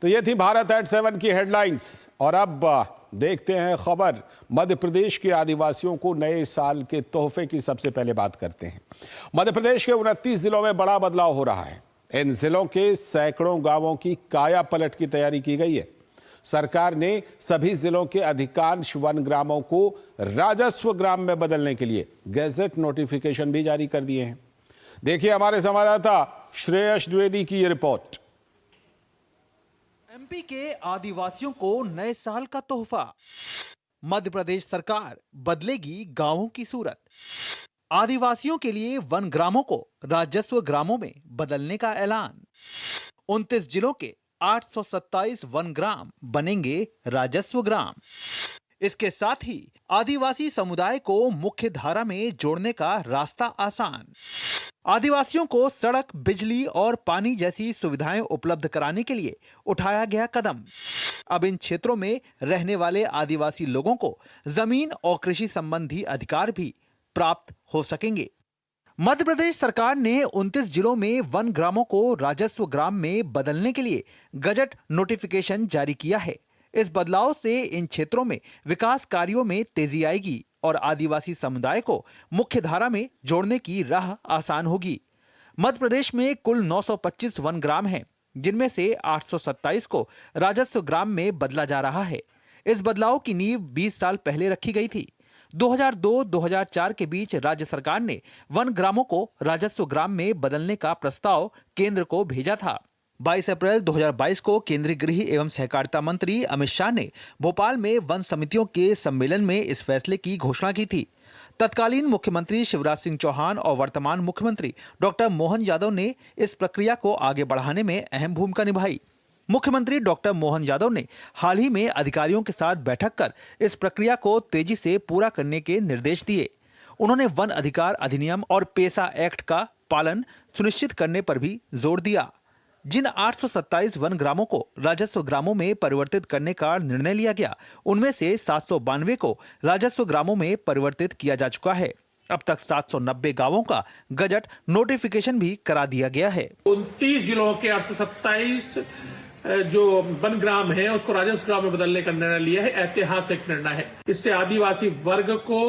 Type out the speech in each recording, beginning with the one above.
तो ये थी भारत एट 7 की हेडलाइंस। और अब देखते हैं खबर मध्य प्रदेश के आदिवासियों को नए साल के तोहफे की। सबसे पहले बात करते हैं मध्य प्रदेश के 29 जिलों में बड़ा बदलाव हो रहा है। इन जिलों के सैकड़ों गांवों की काया पलट की तैयारी की गई है। सरकार ने सभी जिलों के अधिकांश वन ग्रामों को राजस्व ग्राम में बदलने के लिए गैजेट नोटिफिकेशन भी जारी कर दिए हैं। देखिए हमारे संवाददाता श्रेयस द्विवेदी की ये रिपोर्ट। एमपी के आदिवासियों को नए साल का तोहफा। मध्य प्रदेश सरकार बदलेगी गांवों की सूरत। आदिवासियों के लिए वन ग्रामों को राजस्व ग्रामों में बदलने का ऐलान। 29 जिलों के 827 वन ग्राम बनेंगे राजस्व ग्राम। इसके साथ ही आदिवासी समुदाय को मुख्य धारा में जोड़ने का रास्ता आसान। आदिवासियों को सड़क, बिजली और पानी जैसी सुविधाएं उपलब्ध कराने के लिए उठाया गया कदम। अब इन क्षेत्रों में रहने वाले आदिवासी लोगों को जमीन और कृषि संबंधी अधिकार भी प्राप्त हो सकेंगे। मध्य प्रदेश सरकार ने 29 जिलों में वन ग्रामों को राजस्व ग्राम में बदलने के लिए गजट नोटिफिकेशन जारी किया है। इस बदलाव से इन क्षेत्रों में विकास कार्यों में तेजी आएगी और आदिवासी समुदाय को मुख्य धारा में जोड़ने की राह आसान होगी। मध्य प्रदेश में कुल 925 वन ग्राम हैं, जिनमें से 827 को राजस्व ग्राम में बदला जा रहा है। इस बदलाव की नींव 20 साल पहले रखी गई थी। 2002-2004 के बीच राज्य सरकार ने वन ग्रामों को राजस्व ग्राम में बदलने का प्रस्ताव केंद्र को भेजा था। 22 अप्रैल 2022 को केंद्रीय गृह एवं सहकारिता मंत्री अमित शाह ने भोपाल में वन समितियों के सम्मेलन में इस फैसले की घोषणा की थी। तत्कालीन मुख्यमंत्री शिवराज सिंह चौहान और वर्तमान मुख्यमंत्री डॉक्टर मोहन यादव ने इस प्रक्रिया को आगे बढ़ाने में अहम भूमिका निभाई। मुख्यमंत्री डॉक्टर मोहन यादव ने हाल ही में अधिकारियों के साथ बैठक कर इस प्रक्रिया को तेजी से पूरा करने के निर्देश दिए। उन्होंने वन अधिकार अधिनियम और पेसा एक्ट का पालन सुनिश्चित करने पर भी जोर दिया। जिन 827 वन ग्रामों को राजस्व ग्रामों में परिवर्तित करने का निर्णय लिया गया, उनमें से 792 को राजस्व ग्रामों में परिवर्तित किया जा चुका है। अब तक 790 गांवों का गजट नोटिफिकेशन भी करा दिया गया है। 29 जिलों के 827 जो वन ग्राम है उसको राजस्व ग्राम में बदलने का निर्णय लिया है। ऐतिहासिक निर्णय है। इससे आदिवासी वर्ग को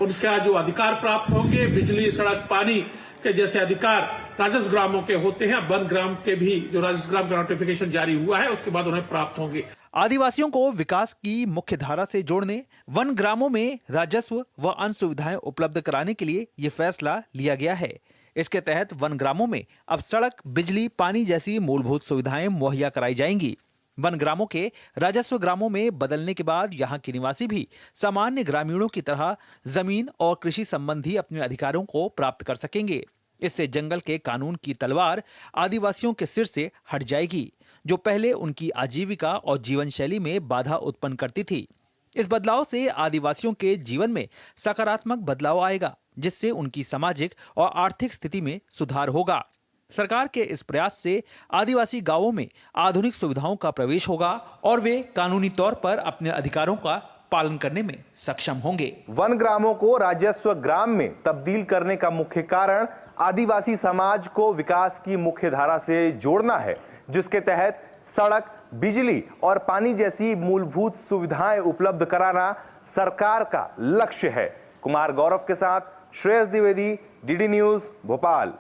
उनका जो अधिकार प्राप्त होंगे, बिजली, सड़क, पानी के जैसे अधिकार राजस्व ग्रामों के होते हैं, वन ग्राम के भी जो राजस्व ग्राम का नोटिफिकेशन जारी हुआ है उसके बाद उन्हें प्राप्त होंगे। आदिवासियों को विकास की मुख्य धारा से जोड़ने, वन ग्रामों में राजस्व व अन्य सुविधाएं उपलब्ध कराने के लिए ये फैसला लिया गया है। इसके तहत वन ग्रामों में अब सड़क, बिजली, पानी जैसी मूलभूत सुविधाएं मुहैया कराई जाएंगी। वन ग्रामों के राजस्व ग्रामों में बदलने के बाद यहाँ के निवासी भी सामान्य ग्रामीणों की तरह जमीन और कृषि संबंधी अपने अधिकारों को प्राप्त कर सकेंगे। इससे जंगल के कानून की तलवार आदिवासियों के सिर से हट जाएगी, जो पहले उनकी आजीविका और जीवन शैली में बाधा उत्पन्न करती थी। इस बदलाव से आदिवासियों के जीवन में सकारात्मक बदलाव आएगा, जिससे उनकी सामाजिक और आर्थिक स्थिति में सुधार होगा। सरकार के इस प्रयास से आदिवासी गांवों में आधुनिक सुविधाओं का प्रवेश होगा और वे कानूनी तौर पर अपने अधिकारों का पालन करने में सक्षम होंगे। वन ग्रामों को राजस्व ग्राम में तब्दील करने का मुख्य कारण आदिवासी समाज को विकास की मुख्य धारा से जोड़ना है, जिसके तहत सड़क, बिजली और पानी जैसी मूलभूत सुविधाएं उपलब्ध कराना सरकार का लक्ष्य है। कुमार गौरव के साथ श्रेयस द्विवेदी, डीडी न्यूज, भोपाल।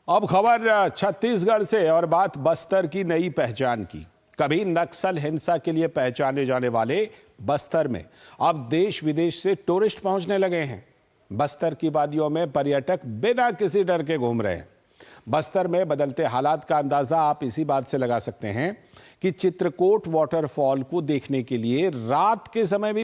अब खबर छत्तीसगढ़ से और बात बस्तर की नई पहचान की। कभी नक्सल हिंसा के लिए पहचाने जाने वाले बस्तर में अब देश विदेश से टूरिस्ट पहुंचने लगे हैं। बस्तर की वादियों में पर्यटक बिना किसी डर के घूम रहे हैं। बस्तर में बदलते हालात का अंदाजा आप इसी बात से लगा सकते हैं कि चित्रकोट वाटरफॉल को देखने के लिए रात के समय भी